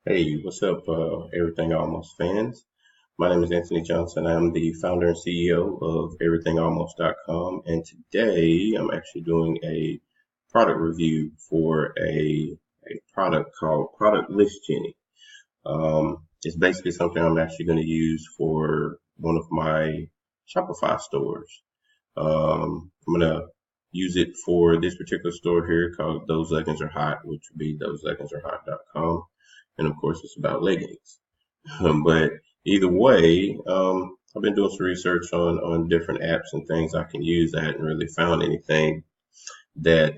Hey, what's up, Everything Almost fans? My name is Anthony Johnson. I'm the founder and CEO of everythingalmost.com, and today I'm actually doing a product review for a product called Product List Genie. It's basically something I'm actually going to use for one of my Shopify stores. I'm going to use it for this particular store here called Those Leggings Are Hot, which would be thoselegginsareHot.com. And of course, it's about leggings. But either way, I've been doing some research on different apps and things I can use. I hadn't really found anything that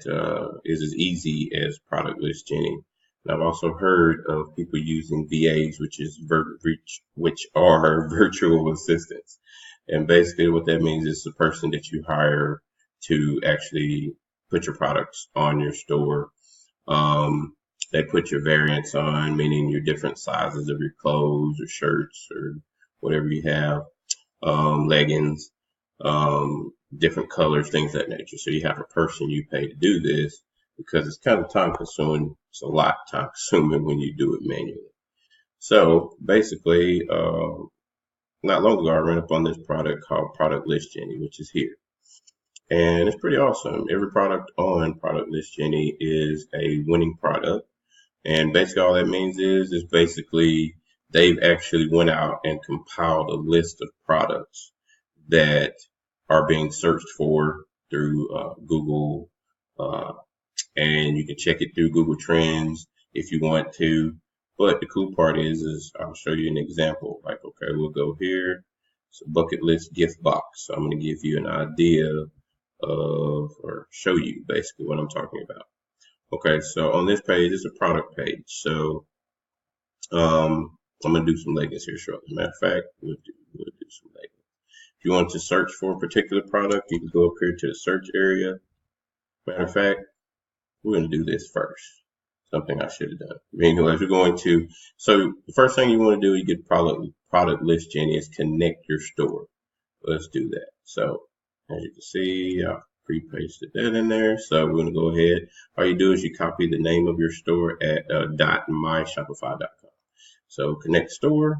is as easy as Product List Genie. And I've also heard of people using VAs, which are virtual assistants. And basically, what that means is the person that you hire to actually put your products on your store. Um, they put your variants on, meaning your different sizes of your clothes or shirts or whatever you have, leggings, different colors, things of that nature. So you have a person you pay to do this because it's kind of time consuming. It's a lot time consuming when you do it manually. So basically, not long ago, I ran up on this product called Product List Genie, which is here. And it's pretty awesome. Every product on Product List Genie is a winning product. And basically all that means is basically they've actually went out and compiled a list of products that are being searched for through Google, uh, and you can check it through Google Trends if you want to. But the cool part is I'll show you an example. Like, okay, we'll go here. It's a bucket list gift box. So I'm going to give you an idea of, or show you basically what I'm talking about. Okay, so on this page is a product page. So I'm gonna do some leggings here shortly. Matter of fact, we'll do some leggings. If you want to search for a particular product, you can go up here to the search area. Matter of fact, we're gonna do this first. Something I should have done. Anyways, we're going to. So the first thing you want to do, you get product list Genie is connect your store. Let's do that. So as you can see, I pre-pasted that in there. So we're going to go ahead. All you do is you copy the name of your store at .myshopify.com. So connect store.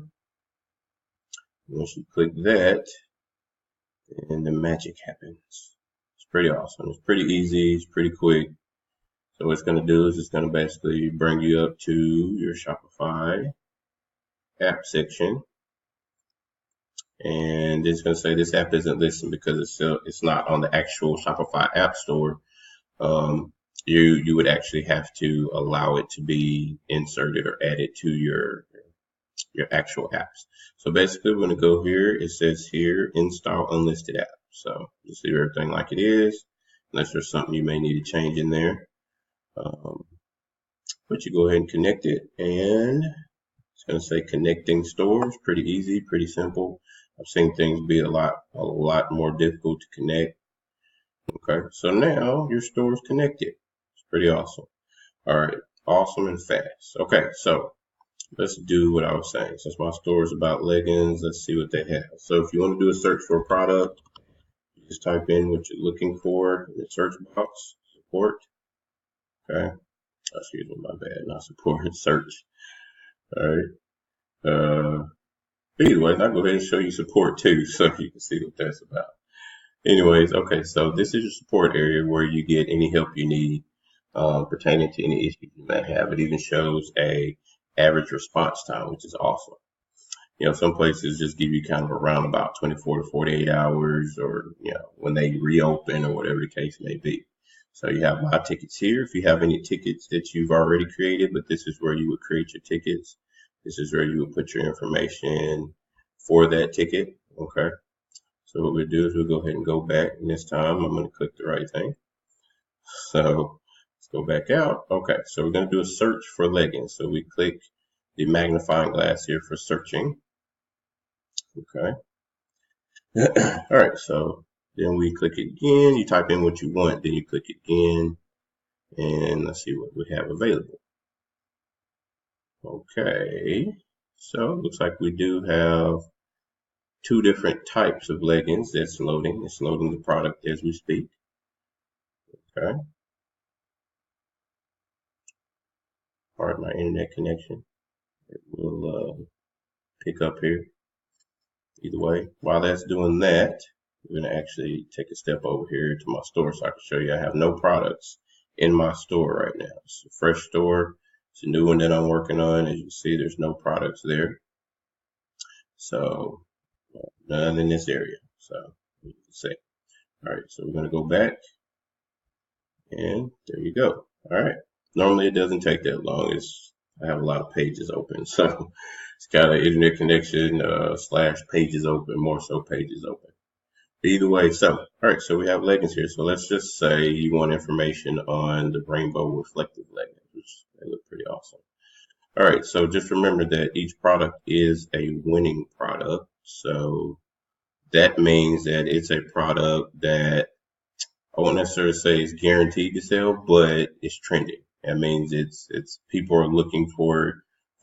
Once you click that, and the magic happens. It's pretty awesome. It's pretty easy. It's pretty quick. So what it's going to do is it's going to basically bring you up to your Shopify app section. And it's going to say this app isn't listed because it's not on the actual Shopify app store. You would actually have to allow it to be inserted or added to your actual apps. So basically, we're going to go here. It says here install unlisted app. So just leave everything like it is, unless there's something you may need to change in there. But you go ahead and connect it, and it's going to say connecting stores. Pretty easy, pretty simple. I've seen things be a lot more difficult to connect. Okay, so now your store is connected. It's pretty awesome. All right, awesome and fast. Okay, so let's do what I was saying. Since my store is about leggings, let's see what they have. So if you want to do a search for a product, you just type in what you're looking for in the search box. Support. Okay, excuse me, my bad. Not support, search. All right. Anyways, I'll go ahead and show you support too, so you can see what that's about. Anyways, okay, so this is your support area where you get any help you need pertaining to any issues you may have. It even shows a average response time, which is awesome. You know, some places just give you kind of around about 24 to 48 hours, or when they reopen or whatever the case may be. So you have my tickets here. If you have any tickets that you've already created, but this is where you would create your tickets. This is where you would put your information for that ticket. Okay. So what we do is we'll go ahead and go back, and this time I'm going to click the right thing. So let's go back out. Okay, so we're going to do a search for leggings. So we click the magnifying glass here for searching. Okay. All right, so then we click it again. You type in what you want, then you click it again, and let's see what we have available. Okay, so it looks like we do have two different types of leggings that's loading. It's loading the product as we speak. Okay. Pardon my internet connection. we'll pick up here. Either way, while that's doing that, we're going to actually take a step over here to my store so I can show you I have no products in my store right now. It's a fresh store. It's a new one that I'm working on. As you can see, there's no products there. So none in this area. So you can see. All right, so we're going to go back, and there you go. All right. Normally it doesn't take that long. I have a lot of pages open, so it's kind of internet connection / pages open, more so pages open. Either way, so all right, so we have leggings here. So let's just say you want information on the rainbow reflective leggings, which they look pretty awesome. All right, so just remember that each product is a winning product. So that means that it's a product that I won't necessarily say it's guaranteed to sell, but it's trending. That means it's people are looking for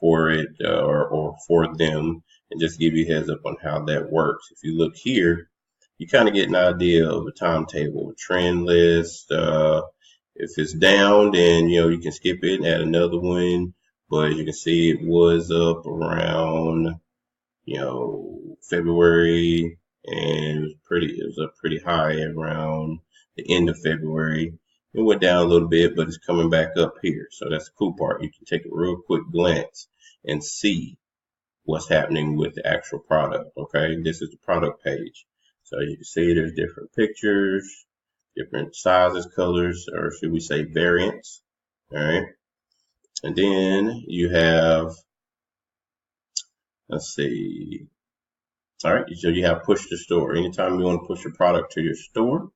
it or for them. And just give you a heads up on how that works. If you look here, you kind of get an idea of a timetable, a trend list. If it's down, then you can skip it and add another one. But you can see it was up around February, and it was up pretty high around the end of February. It went down a little bit, but it's coming back up here. So that's the cool part. You can take a real quick glance and see what's happening with the actual product. Okay, this is the product page. So you can see there's different pictures, different sizes, colors, or should we say variants. All right. And then you have, let's see. All right, so you have push to store. Anytime you want to push a product to your store,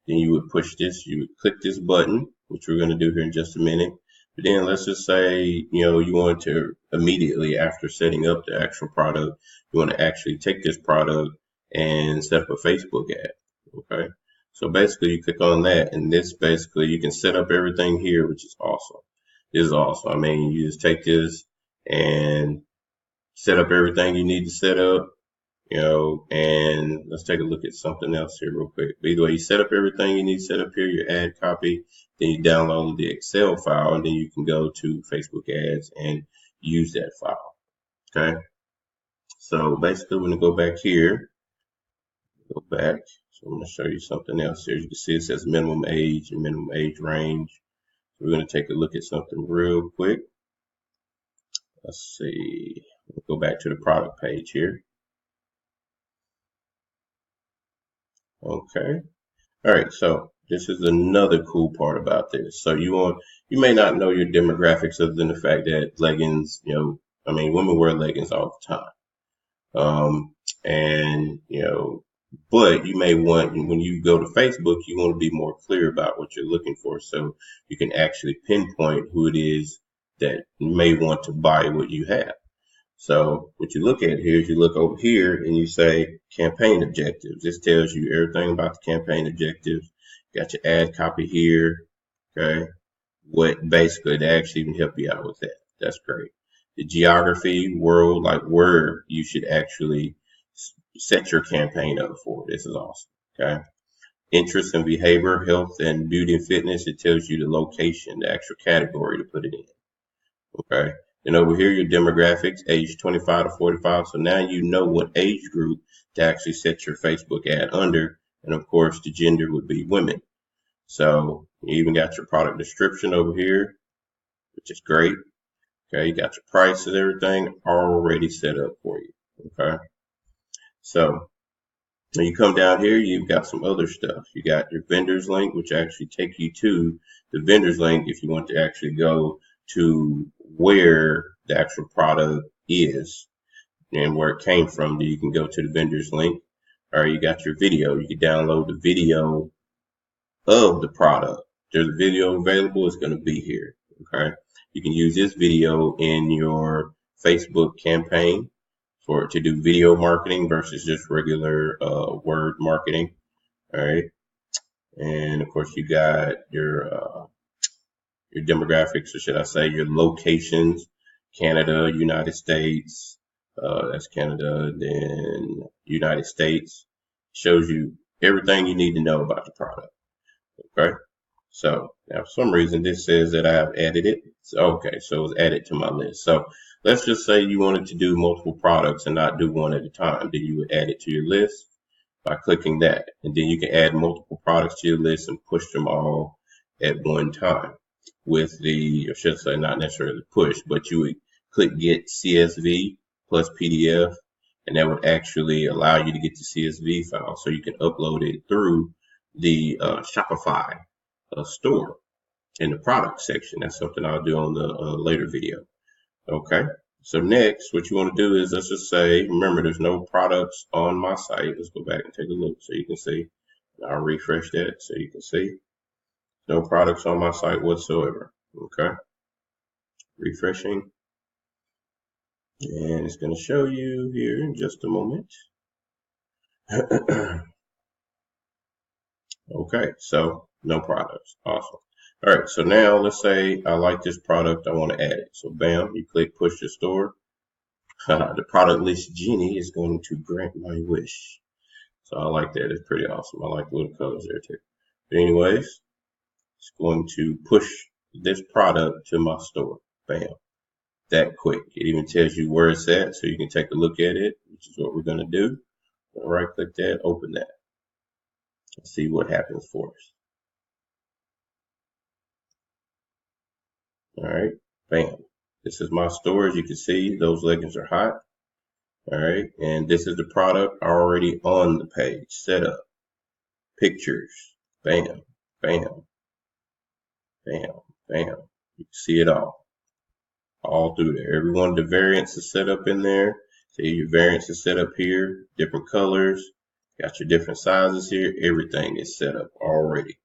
then you would push this, you would click this button, which we're going to do here in just a minute. But then let's just say, you want to immediately after setting up the actual product, you want to actually take this product and set up a Facebook ad. Okay. So basically you click on that, and this basically you can set up everything here, which is awesome. This is awesome. I mean, you just take this and set up everything you need to set up. And let's take a look at something else here real quick. But either way, you set up everything you need to set up here, your ad copy, then you download the Excel file, and then you can go to Facebook ads and use that file. Okay. So basically, we're going to go back here, go back. So I'm going to show you something else here. You can see it says minimum age and minimum age range. So we're going to take a look at something real quick. Let's see. We'll go back to the product page here. Okay. All right. So this is another cool part about this. So you may not know your demographics other than the fact that leggings, women wear leggings all the time. But you may want, when you go to Facebook, you want to be more clear about what you're looking for. So you can actually pinpoint who it is that may want to buy what you have. So what you look at here is you look over here and you say campaign objectives. This tells you everything about the campaign objectives. Got your ad copy here. Okay. What basically they actually even help you out with that. That's great. The geography, world, like where you should actually set your campaign up for. This is awesome. Okay. Interest and behavior, health and beauty and fitness. It tells you the location, the actual category to put it in. Okay. And over here, your demographics, age 25 to 45. So now you know what age group to actually set your Facebook ad under. And of course, the gender would be women. So you even got your product description over here, which is great. Okay. You got your price and everything already set up for you. Okay. So when you come down here, you've got some other stuff. You got your vendors link, which actually take you to the vendors link if you want to actually go to where the actual product is and where it came from. Then you can go to the vendors link. Or you got your video. You can download the video of the product. There's a video available. It's going to be here. Okay. You can use this video in your Facebook campaign to do video marketing versus just regular word marketing. All right. And of course, you got your demographics, or should I say your locations, Canada, United States, that's Canada, then United States. Shows you everything you need to know about the product. Okay. So Now, for some reason, this says that I have added it. Okay, so it's added to my list. So let's just say you wanted to do multiple products and not do one at a time. Then you would add it to your list by clicking that. And then you can add multiple products to your list and push them all at one time with I should say not necessarily push, but you would click get CSV plus PDF, and that would actually allow you to get the CSV file so you can upload it through the Shopify store in the product section. That's something I'll do on the later video. Okay. So next, what you want to do is, let's just say, remember, there's no products on my site. Let's go back and take a look so you can see. I'll refresh that so you can see. No products on my site whatsoever. Okay. Refreshing. And it's going to show you here in just a moment. Okay, so no products. Awesome. All right, so now let's say I like this product, I want to add it. So bam, you click push to store. The product list Genie is going to grant my wish. So I like that. It's pretty awesome. I like the little colors there too. But anyways, it's going to push this product to my store. Bam. That quick. It even tells you where it's at so you can take a look at it, which is what we're going to do. Right click that, open that. Let's see what happens for us. All right, bam. This is my store. As you can see, those leggings are hot. All right, and this is the product already on the page. Setup, pictures, bam, bam, bam, bam. You can see it all through there. Every one of the variants is set up in there. See, your variants is set up here, different colors. Got your different sizes here. Everything is set up already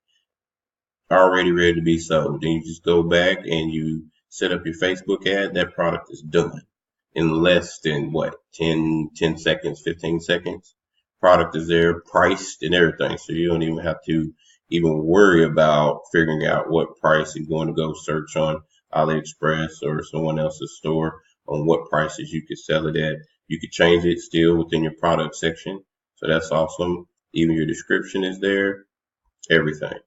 ready to be sold. Then you just go back and you set up your Facebook ad. That product is done in less than what, 10 seconds, 15 seconds. Product is there, priced and everything. So you don't even have to even worry about figuring out what price you're going to go search on AliExpress or someone else's store on what prices you could sell it at. You could change it still within your product section. So that's awesome. Even your description is there, everything.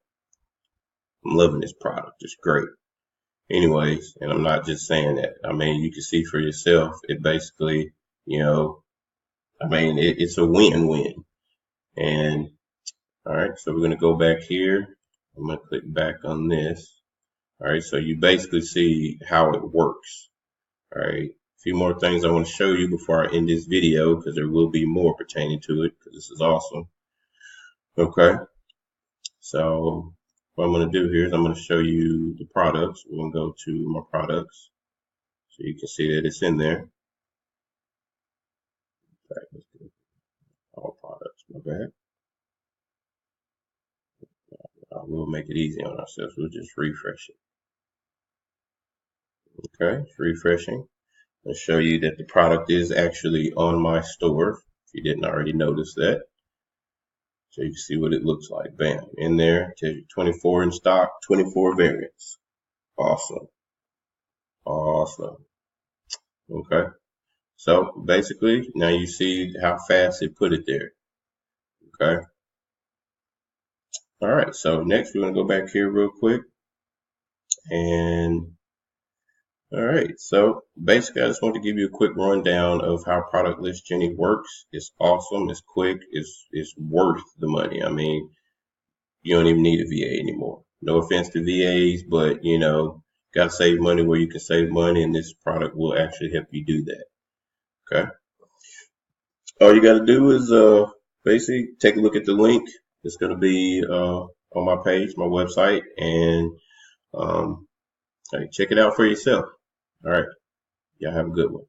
I'm loving this product. It's great. Anyways, and I'm not just saying that. I mean, you can see for yourself. It basically, it's a win-win. And all right, so we're going to go back here. I'm going to click back on this. All right, so you basically see how it works. All right, a few more things I want to show you before I end this video, because there will be more pertaining to it, because this is awesome. Okay, so what I'm going to do here is I'm going to show you the products. We're going to go to my products so you can see that it's in there. Okay, let's do all products. My bad. We'll make it easy on ourselves. We'll just refresh it. Okay, it's refreshing. I'll show you that the product is actually on my store, if you didn't already notice that. So you can see what it looks like. Bam, in there, tells you 24 in stock, 24 variants. Awesome. Awesome. Okay. So basically, now you see how fast it put it there. Okay. All right. So next, we're going to go back here real quick. And all right. So basically, I just want to give you a quick rundown of how Product List Genie works. It's awesome. It's quick. It's worth the money. I mean, you don't even need a VA anymore. No offense to VAs, but got to save money where you can save money, and this product will actually help you do that. Okay. All you got to do is basically take a look at the link. It's going to be on my page, my website, and check it out for yourself. All right. Y'all have a good one.